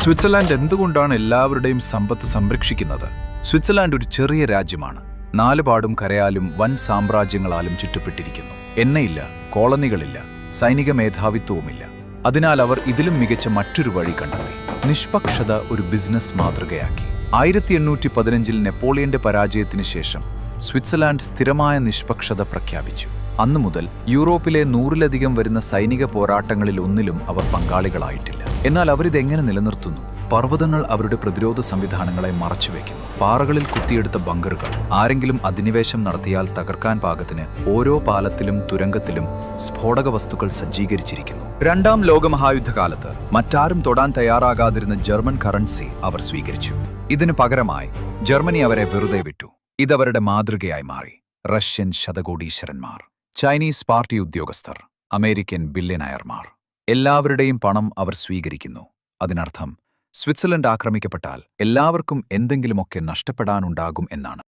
Switzerland എന്തുകൊണ്ടാണ് എല്ലാവരുടെയും സമ്പത്ത് സംരക്ഷിക്കുന്നത്? സ്വിറ്റ്സർലാൻഡ് ഒരു ചെറിയ രാജ്യമാണ്. നാലുപാടും കരയാലും വൻ സാമ്രാജ്യങ്ങളാലും ചുറ്റപ്പെട്ടിരിക്കുന്നു. എണ്ണയില്ല, കോളനികളില്ല, സൈനിക മേധാവിത്വവുമില്ല. അതിനാൽ അവർ ഇതിലും മികച്ച മറ്റൊരു വഴി കണ്ടെത്തി. നിഷ്പക്ഷത ഒരു ബിസിനസ് മാതൃകയാക്കി. 1815 നെപ്പോളിയന്റെ പരാജയത്തിന് ശേഷം സ്വിറ്റ്സർലാൻഡ് സ്ഥിരമായ നിഷ്പക്ഷത പ്രഖ്യാപിച്ചു. അന്നു മുതൽ യൂറോപ്പിലെ 100-ലധികം വരുന്ന സൈനിക പോരാട്ടങ്ങളിൽ ഒന്നിലും അവർ പങ്കാളികളായിട്ടില്ല. എന്നാൽ അവരിതെങ്ങനെ നിലനിർത്തുന്നു? പർവ്വതങ്ങൾ അവരുടെ പ്രതിരോധ സംവിധാനങ്ങളെ മറച്ചുവെക്കുന്നു. പാറകളിൽ കുത്തിയെടുത്ത ബങ്കറുകൾ ആരെങ്കിലും അധിനിവേശം നടത്തിയാൽ തകർക്കാൻ പാകത്തിന് ഓരോ പാലത്തിലും തുരങ്കത്തിലും സ്ഫോടക വസ്തുക്കൾ സജ്ജീകരിച്ചിരിക്കുന്നു. രണ്ടാം ലോകമഹായുദ്ധകാലത്ത് മറ്റാരും തൊടാൻ തയ്യാറാകാതിരുന്ന ജർമ്മൻ കറൻസി അവർ സ്വീകരിച്ചു. ഇതിനു പകരമായി ജർമ്മനി അവരെ വെറുതെ വിട്ടു. ഇതവരുടെ മാതൃകയായി മാറി. റഷ്യൻ ശതകോടീശ്വരന്മാർ, ചൈനീസ് പാർട്ടി ഉദ്യോഗസ്ഥർ, അമേരിക്കൻ ബില്യനയർമാർ, എല്ലാവരുടെയും പണം അവർ സ്വീകരിക്കുന്നു. അതിനർത്ഥം സ്വിറ്റ്സർലൻഡ് ആക്രമിക്കപ്പെട്ടാൽ എല്ലാവർക്കും എന്തെങ്കിലുമൊക്കെ നഷ്ടപ്പെടാനുണ്ടാകും എന്നാണ്.